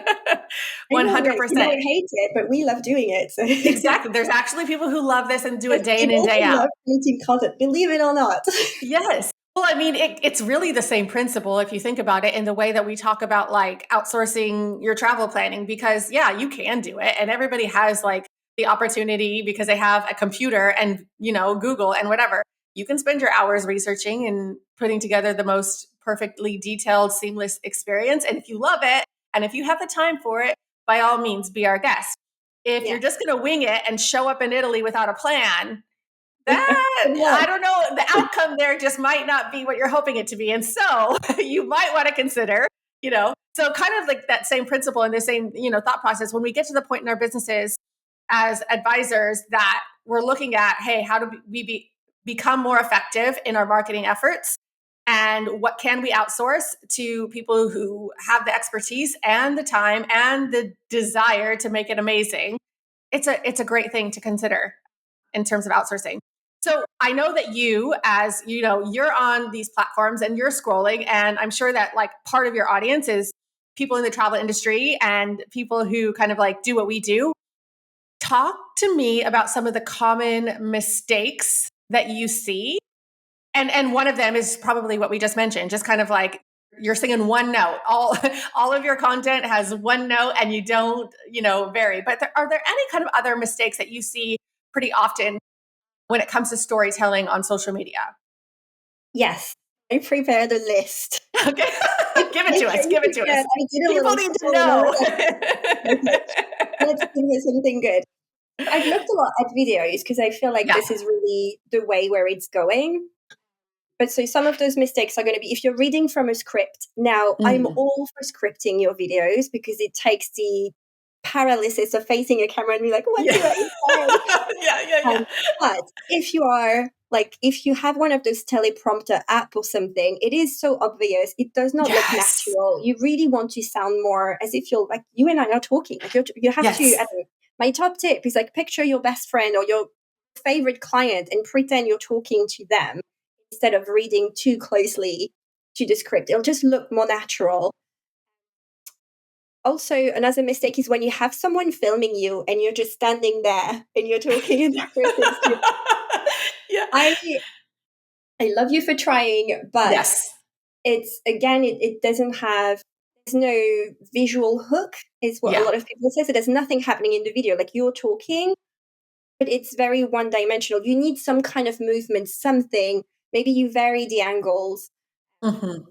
yeah, you 100%. might hate it, but we love doing it. So Exactly. There's actually people who love this and do there's it day in and people day who out. love creating content, believe it or not. Yes. Well, I mean, it's really the same principle if you think about it in the way that we talk about like outsourcing your travel planning, because yeah, you can do it. And everybody has like the opportunity because they have a computer and, Google and whatever. You can spend your hours researching and putting together the most perfectly detailed, seamless experience. And if you love it and if you have the time for it, by all means, be our guest. If you're Yeah. just going to wing it and show up in Italy without a plan, that Good luck. I don't know, the outcome there just might not be what you're hoping it to be. And so you might want to consider, so kind of like that same principle and the same, thought process when we get to the point in our businesses as advisors that we're looking at, hey, how do become more effective in our marketing efforts? And what can we outsource to people who have the expertise and the time and the desire to make it amazing? It's a great thing to consider in terms of outsourcing. So I know that you, as you're on these platforms and you're scrolling, and I'm sure that like part of your audience is people in the travel industry and people who kind of like do what we do. Talk to me about some of the common mistakes that you see. And one of them is probably what we just mentioned, just kind of like you're singing one note. All of your content has one note and you don't, vary. But are there any kind of other mistakes that you see pretty often when it comes to storytelling on social media? Yes, I prepared a list. Okay. Give it I to us. came Give it to prepared. us. I did a People little need to scroll and I know. was like, let's give you something good. I've looked a lot at videos because I feel like Yeah. this is really the way where it's going. But so some of those mistakes are going to be if you're reading from a script. Now, I'm Mm. all for scripting your videos because it takes the paralysis of facing a camera and be like, what Yeah. do I say? Yeah, yeah, yeah. But if you are like, if you have one of those teleprompter app or something, it is so obvious. It does not look Yes. natural. You really want to sound more as if you're like you and I are talking. Like you have to. I Yes. don't know, my top tip is like picture your best friend or your favorite client and pretend you're talking to them instead of reading too closely to the script. It'll just look more natural. Also, another mistake is when you have someone filming you and you're just standing there and you're talking and that person's just Yeah. I I love you for trying, but Yes. it's again, it doesn't have there's no visual hook, is what a Yeah. lot of people say. So there's nothing happening in the video. Like you're talking, but it's very one dimensional. You need some kind of movement, something. Maybe you vary the angles. Hmm.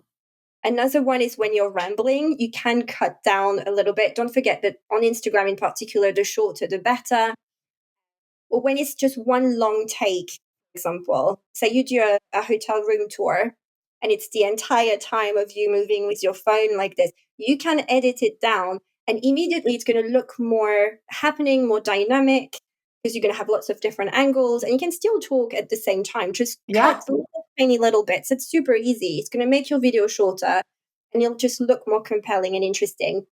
Another one is when you're rambling, you can cut down a little bit. Don't forget that on Instagram in particular, the shorter the better. Or when it's just one long take, for example, say you do a hotel room tour and it's the entire time of you moving with your phone like this, you can edit it down and immediately it's going to look more happening, more dynamic because you're going to have lots of different angles and you can still talk at the same time. Just Yeah. cut little tiny little bits. It's super easy. It's going to make your video shorter and you'll just look more compelling and interesting.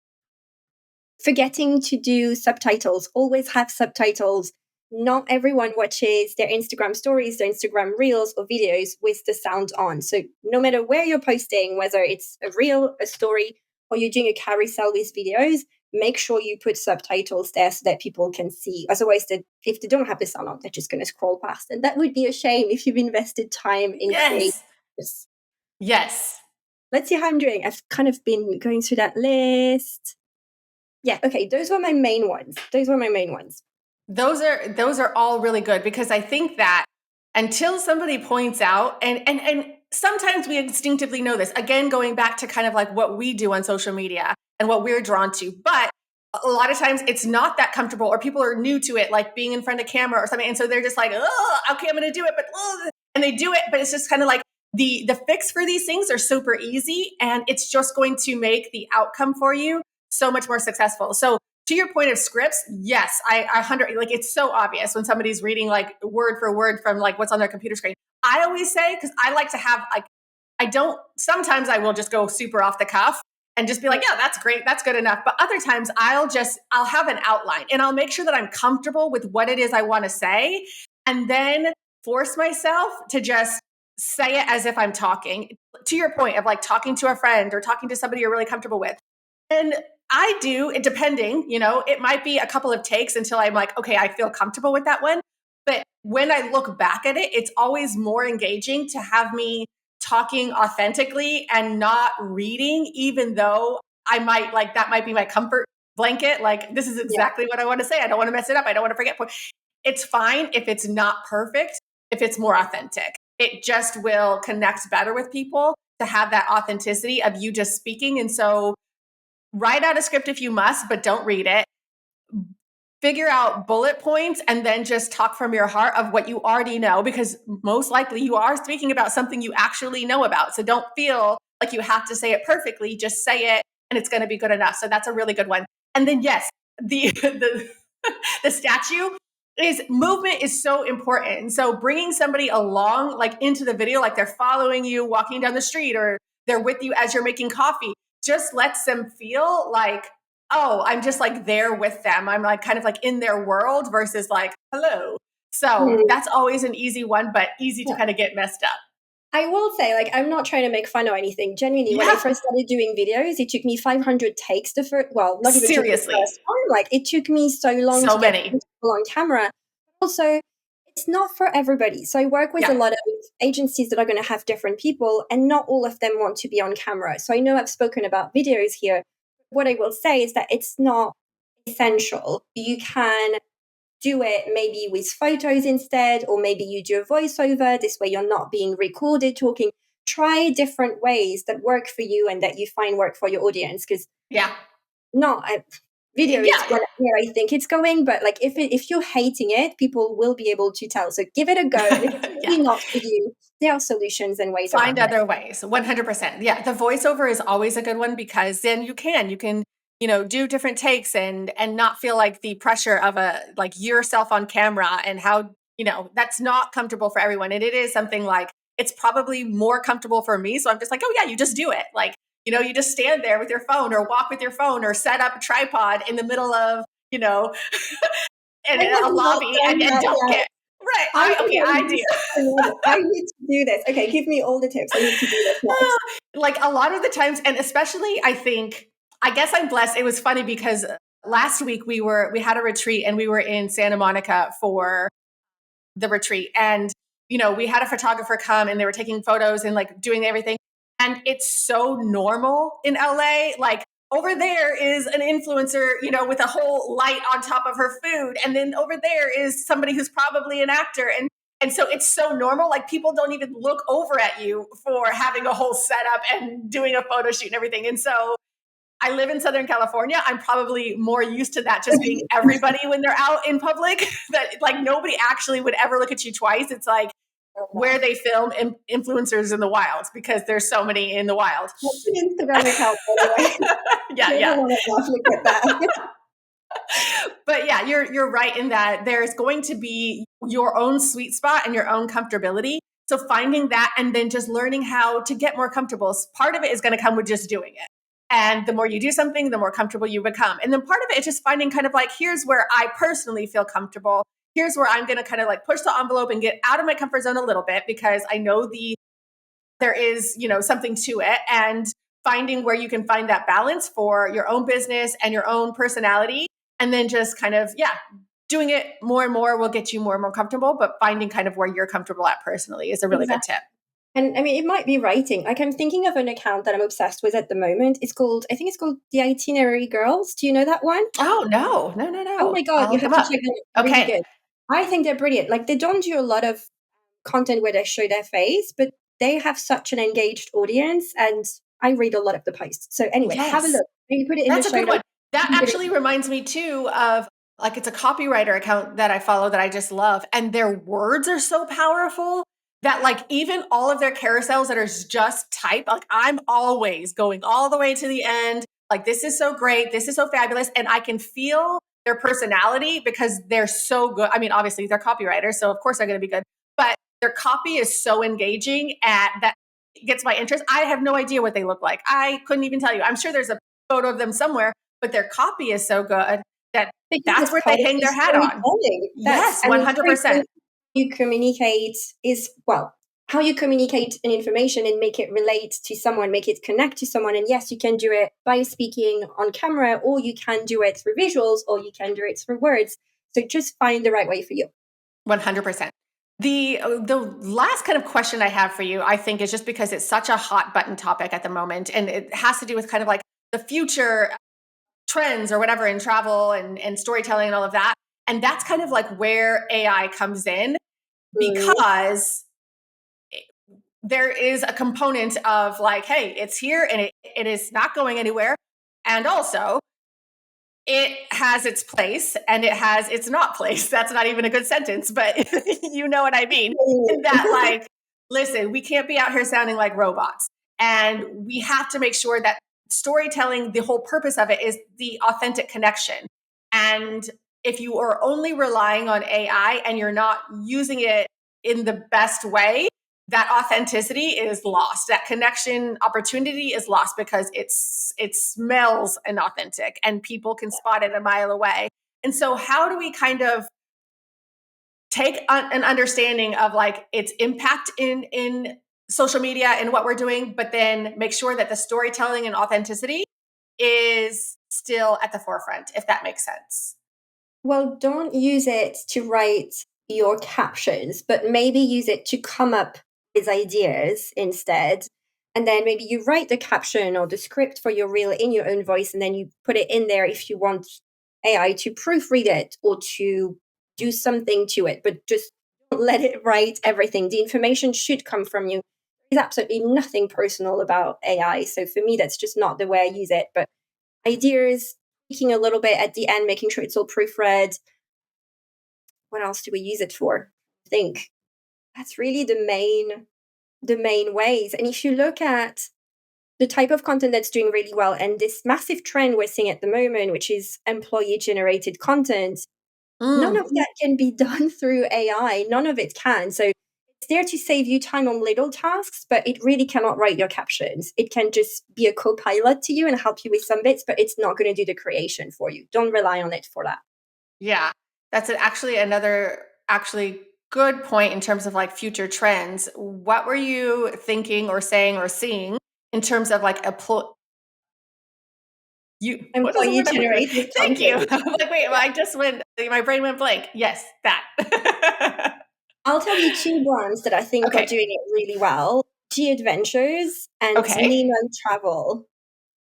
Forgetting to do subtitles, always have subtitles. Not everyone watches their Instagram stories, their Instagram reels or videos with the sound on. So no matter where you're posting, whether it's a reel, a story, or you're doing a carousel with videos, make sure you put subtitles there so that people can see. Otherwise, if they don't have the sound on, they're just going to scroll past. And that would be a shame if you've invested time in creating Yes. this. Yes. Let's see how I'm doing. I've kind of been going through that list. Yeah, okay, those were my main ones. Those are all really good because I think that until somebody points out and sometimes we instinctively know this, again going back to kind of like what we do on social media and what we're drawn to, but a lot of times it's not that comfortable, or people are new to it, like being in front of camera or something. And so they're just like, oh, okay, I'm going to do it. But, and they do it. But it's just kind of like the fix for these things are super easy. And it's just going to make the outcome for you so much more successful. So to your point of scripts, yes, I 100, like it's so obvious when somebody's reading like word for word from like what's on their computer screen. I always say, because I like to have like, sometimes I will just go super off the cuff and just be like, yeah, that's great. That's good enough. But other times I'll have an outline and I'll make sure that I'm comfortable with what it is I want to say. And then force myself to just say it as if I'm talking, to your point of like talking to a friend or talking to somebody you're really comfortable with. And I do, depending, it might be a couple of takes until I'm like, okay, I feel comfortable with that one. But when I look back at it, it's always more engaging to have me talking authentically and not reading, even though I might like, that might be my comfort blanket. Like, this is exactly what I want to say. I don't want to mess it up. I don't want to forget. It's fine if it's not perfect, if it's more authentic. It just will connect better with people to have that authenticity of you just speaking. And so write out a script if you must, but don't read it. Figure out bullet points and then just talk from your heart of what you already know, because most likely you are speaking about something you actually know about. So don't feel like you have to say it perfectly. Just say it and it's going to be good enough. So that's a really good one. And then yes, the statue is movement is so important. And so bringing somebody along, like into the video, like they're following you walking down the street or they're with you as you're making coffee, just lets them feel like, oh, I'm just like there with them. I'm like kind of like in their world versus like, hello. So that's always an easy one, but easy to kind of get messed up. I will say, like, I'm not trying to make fun or anything. Genuinely, when I first started doing videos, it took me 500 takes not even seriously. The first time. Like, it took me so long to get people on camera. Also, it's not for everybody. So I work with a lot of agencies that are going to have different people, and not all of them want to be on camera. So I know I've spoken about videos here. What I will say is that it's not essential. You can do it maybe with photos instead, or maybe you do a voiceover. This way you're not being recorded talking. Try different ways that work for you and that you find work for your audience. Because video is where I think it's going, but like if you're hating it, people will be able to tell. So give it a go. And if it's really not for you, there are solutions and ways. Find other ways. 100%. Yeah, the voiceover is always a good one, because then you can do different takes and not feel like the pressure of like yourself on camera, and how that's not comfortable for everyone. And it is something like, it's probably more comfortable for me. So I'm just like, oh yeah, you just do it. Like, you just stand there with your phone or walk with your phone or set up a tripod in the middle of, in a lobby and don't get right. I do. I need to do this. Okay, give me all the tips. I need to do this next. Like a lot of the times, and especially I guess I'm blessed. It was funny because last week we had a retreat and we were in Santa Monica for the retreat, and we had a photographer come and they were taking photos and like doing everything. And it's so normal in LA. Like over there is an influencer, with a whole light on top of her food. And then over there is somebody who's probably an actor. And so it's so normal. Like people don't even look over at you for having a whole setup and doing a photo shoot and everything. And so I live in Southern California. I'm probably more used to that just being everybody when they're out in public, that like nobody actually would ever look at you twice. It's like where they film influencers in the wild, because there's so many in the wild. Instagram account, by the way. Yeah. But yeah, you're right in that there's going to be your own sweet spot and your own comfortability. So finding that and then just learning how to get more comfortable. Part of it is going to come with just doing it. And the more you do something, the more comfortable you become. And then part of it is just finding kind of like, here's where I personally feel comfortable. Here's where I'm going to kind of like push the envelope and get out of my comfort zone a little bit, because I know there is, something to it, and finding where you can find that balance for your own business and your own personality. And then just kind of, doing it more and more will get you more and more comfortable, but finding kind of where you're comfortable at personally is a really good tip. And I mean, it might be writing. Like I'm thinking of an account that I'm obsessed with at the moment. I think it's called The Itinerary Girls. Do you know that one? Oh, no. Oh my God, you have to check it out. Okay. Really good. I think they're brilliant. Like they don't do a lot of content where they show their face, but they have such an engaged audience, and I read a lot of the posts. So anyway, have a look. Maybe put it in the show notes. That actually reminds me too of like it's a copywriter account that I follow that I just love. And their words are so powerful that like even all of their carousels that are just type, like I'm always going all the way to the end. Like this is so great. This is so fabulous. And I can feel their personality because they're so good. I mean, obviously they're copywriters, so of course they're going to be good, but their copy is so engaging at that gets my interest. I have no idea what they look like. I couldn't even tell you. I'm sure there's a photo of them somewhere, but their copy is so good that Because that's it's where part they of hang the their hat on. storytelling. Yes, I mean, 100%. you communicate is, well, how you communicate an information and make it relate to someone, make it connect to someone. And yes, you can do it by speaking on camera, or you can do it through visuals, or you can do it through words. So just find the right way for you. 100%. The last kind of question I have for you, I think, is just because it's such a hot button topic at the moment, and it has to do with kind of like the future trends or whatever in travel and storytelling and all of that. And that's kind of like where AI comes in because there is a component of like, hey, it's here and it is not going anywhere. And also, it has its place and it has its not place. That's not even a good sentence, but you know what I mean. In that, like, listen, we can't be out here sounding like robots. And we have to make sure that storytelling, the whole purpose of it is the authentic connection. And if you are only relying on AI and you're not using it in the best way, that authenticity is lost. That connection opportunity is lost because it smells inauthentic and people can spot it a mile away. And so how do we kind of take an understanding of like its impact in social media and what we're doing, but then make sure that the storytelling and authenticity is still at the forefront, if that makes sense? Well, don't use it to write your captions, but maybe use it to come up with ideas instead. And then maybe you write the caption or the script for your reel in your own voice, and then you put it in there if you want AI to proofread it or to do something to it, but just don't let it write everything. The information should come from you. There's absolutely nothing personal about AI. So for me, that's just not the way I use it. But ideas, tweaking a little bit at the end, making sure it's all proofread. What else do we use it for? I think that's really the main ways. And if you look at the type of content that's doing really well and this massive trend we're seeing at the moment, which is employee generated content, none of that can be done through AI. None of it can. So it's there to save you time on little tasks, but it really cannot write your captions. It can just be a co-pilot to you and help you with some bits, but it's not going to do the creation for you. Don't rely on it for that. Yeah, that's actually another actually good point in terms of like future trends. What were you thinking or saying or seeing in terms of like you? What is the Employee word I'm looking for? generated Thank you. content. I'm like, wait, I just went. My brain went blank. Yes, that. I'll tell you two brands that I think are Okay. doing it really well: G Adventures and Okay. Nemo Travel.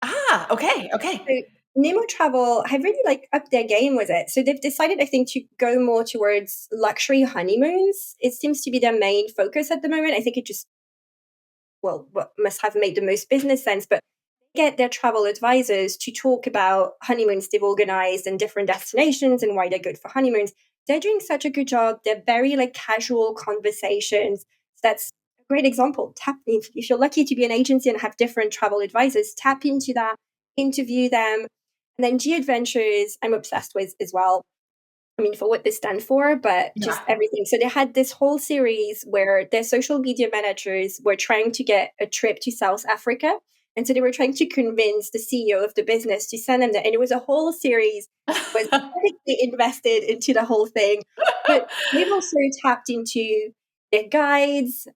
Ah. Okay. Okay. So Nemo Travel have really like upped their game with it. So they've decided, I think, to go more towards luxury honeymoons. It seems to be their main focus at the moment. I think it just, well, what must have made the most business sense, but get their travel advisors to talk about honeymoons they've organized and different destinations and why they're good for honeymoons. They're doing such a good job. They're very like casual conversations. That's a great example. Tap if you're lucky to be an agency and have different travel advisors, tap into that, interview them. And then G Adventures, I'm obsessed with as well. I mean, for what they stand for, but just Yeah. everything. So they had this whole series where their social media managers were trying to get a trip to South Africa. And so they were trying to convince the CEO of the business to send them there. And it was a whole series, was critically invested into the whole thing. But they've also tapped into their guides,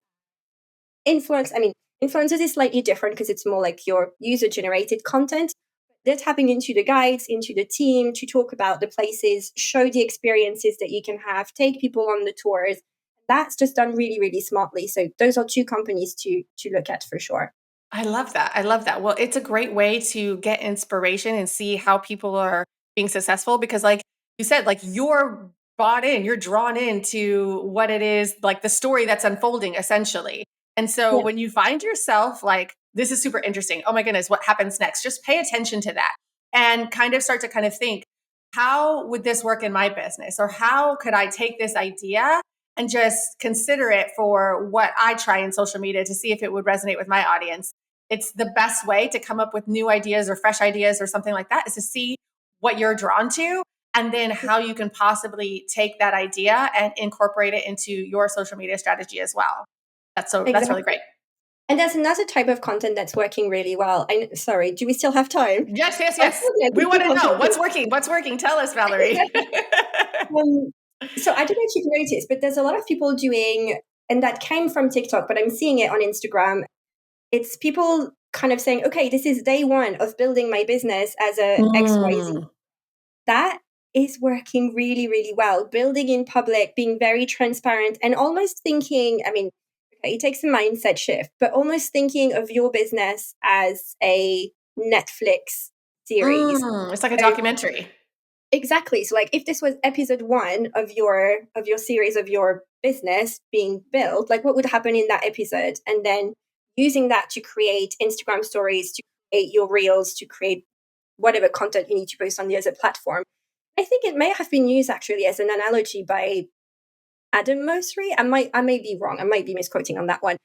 influence. I mean, influencers is slightly different because it's more like your user generated content. They're tapping into the guides, into the team to talk about the places, show the experiences that you can have, take people on the tours. That's just done really, really smartly. So those are two companies to look at for sure. I love that. I love that. Well, it's a great way to get inspiration and see how people are being successful because, like you said, like you're bought in, you're drawn into what it is, like the story that's unfolding essentially. And so Yeah. when you find yourself like, this is super interesting. Oh my goodness, what happens next? Just pay attention to that. and kind of start to kind of think, how would this work in my business? Or how could I take this idea and just consider it for what I try in social media to see if it would resonate with my audience? It's the best way to come up with new ideas or fresh ideas or something like that, is to see what you're drawn to and then how you can possibly take that idea and incorporate it into your social media strategy as well. That's really great. And there's another type of content that's working really well. Sorry, do we still have time? Yes. We want to know what's working. What's working? Tell us, Valerie. So I don't know if you've noticed, but there's a lot of people doing, and that came from TikTok, but I'm seeing it on Instagram. It's people kind of saying, okay, this is day one of building my business as a XYZ. That is working really, really well. Building in public, being very transparent, and almost thinking, I mean, it takes a mindset shift, but almost thinking of your business as a Netflix series. It's like a documentary. Exactly. So like if this was episode 1 of your series of your business being built, like what would happen in that episode? And then using that to create Instagram stories, to create your reels, to create whatever content you need to post on the other platform. I think it may have been used actually as an analogy by Adam Mosseri. I may be wrong. I might be misquoting on that one.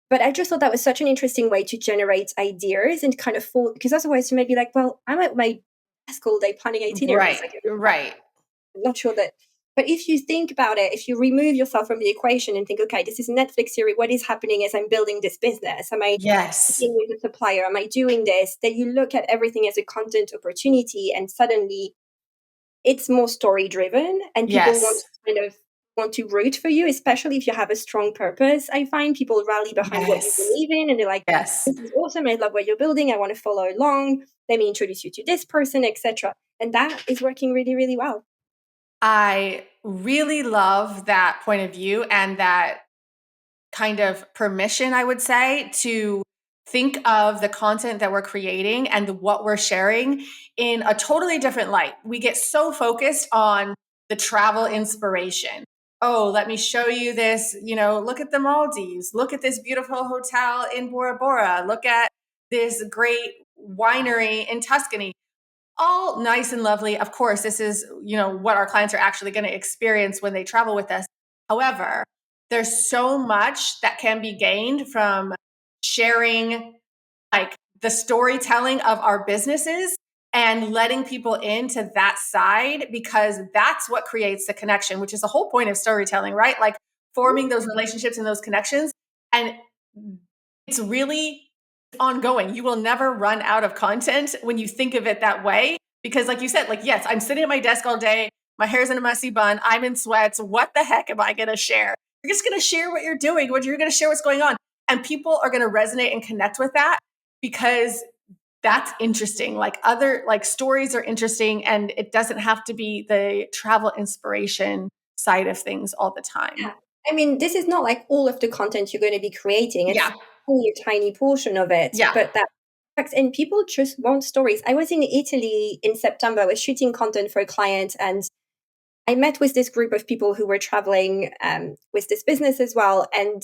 But I just thought that was such an interesting way to generate ideas and kind of fall, because otherwise you may be like, well, I'm at my desk all day planning itineraries. Right. I'm not sure that. But if you think about it, if you remove yourself from the equation and think, okay, this is a Netflix series, what is happening as I'm building this business? Am I dealing with a supplier? Am I doing this? Then you look at everything as a content opportunity, and suddenly it's more story driven, and people want to root for you, especially if you have a strong purpose. I find people rally behind what you believe in, and they're like, this is awesome, I love what you're building, I want to follow along, let me introduce you to this person, etc. And that is working really, really well. I really love that point of view and that kind of permission, I would say, to think of the content that we're creating and what we're sharing in a totally different light. We get so focused on the travel inspiration. Oh, let me show you this, look at the Maldives, look at this beautiful hotel in Bora Bora, look at this great winery in Tuscany. All nice and lovely. Of course, this is, what our clients are actually going to experience when they travel with us. However, there's so much that can be gained from sharing like the storytelling of our businesses and letting people into that side, because that's what creates the connection, which is the whole point of storytelling, right? Like forming those relationships and those connections. And it's really ongoing. You will never run out of content when you think of it that way. Because like you said, like, yes, I'm sitting at my desk all day. My hair's in a messy bun. I'm in sweats. What the heck am I going to share? You're just going to share what you're doing. You're going to share what's going on. And people are going to resonate and connect with that because that's interesting. Like other stories are interesting, and it doesn't have to be the travel inspiration side of things all the time. Yeah. I mean, this is not like all of the content you're going to be creating. It's only a tiny portion of it. Yeah. But that works. And people just want stories. I was in Italy in September. I was shooting content for a client, and I met with this group of people who were traveling with this business as well. And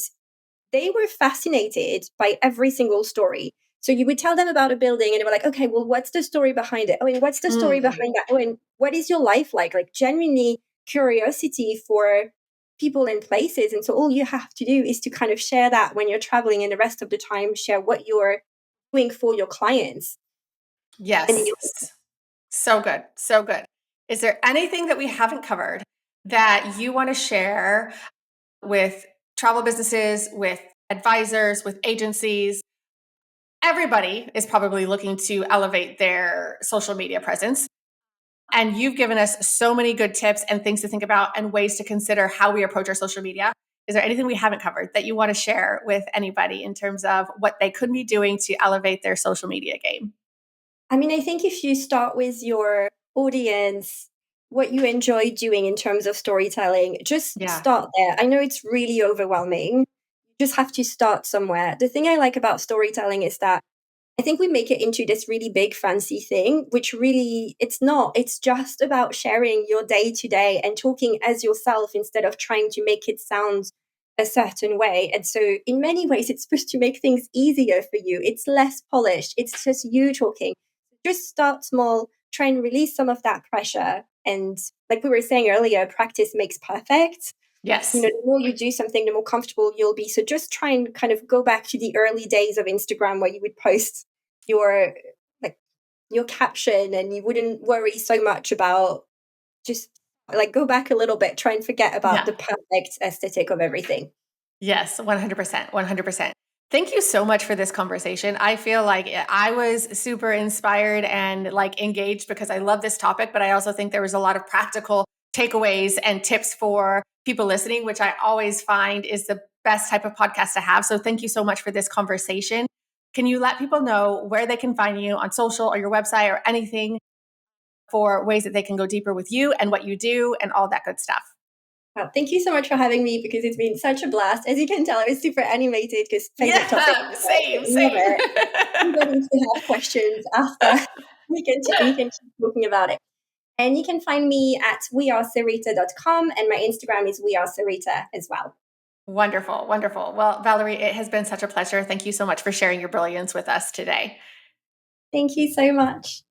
they were fascinated by every single story. So you would tell them about a building and they were like, okay, well, what's the story behind it? Oh, and what's the story behind that? Oh, and what is your life like? Like genuinely curiosity for people and places. And so all you have to do is to kind of share that when you're traveling, and the rest of the time share what you're doing for your clients. Yes. So good. So good. Is there anything that we haven't covered that you want to share with travel businesses, with advisors, with agencies? Everybody is probably looking to elevate their social media presence. And you've given us so many good tips and things to think about and ways to consider how we approach our social media. Is there anything we haven't covered that you want to share with anybody in terms of what they could be doing to elevate their social media game? I mean, I think if you start with your audience, what you enjoy doing in terms of storytelling, just start there. I know it's really overwhelming. You just have to start somewhere. The thing I like about storytelling is that I think we make it into this really big fancy thing, which really it's not. It's just about sharing your day to day and talking as yourself instead of trying to make it sound a certain way. And so in many ways, it's supposed to make things easier for you. It's less polished. It's just you talking. just start small, try and release some of that pressure. And like we were saying earlier, practice makes perfect. Yes. The more you do something, the more comfortable you'll be. So just try and kind of go back to the early days of Instagram where you would post your caption and you wouldn't worry so much about, just like go back a little bit, try and forget about the perfect aesthetic of everything. Yes, 100%, 100%. Thank you so much for this conversation. I feel like I was super inspired and like engaged because I love this topic, but I also think there was a lot of practical takeaways and tips for people listening, which I always find is the best type of podcast to have. So thank you so much for this conversation. Can you let people know where they can find you on social or your website or anything for ways that they can go deeper with you and what you do and all that good stuff? Well, thank you so much for having me because it's been such a blast. As you can tell, I was super animated because favorite topic. Same. I'm going to have questions after. we can keep talking about it. And you can find me at wearesarita.com, and my Instagram is wearesarita as well. Wonderful, wonderful. Well, Valerie, it has been such a pleasure. Thank you so much for sharing your brilliance with us today. Thank you so much.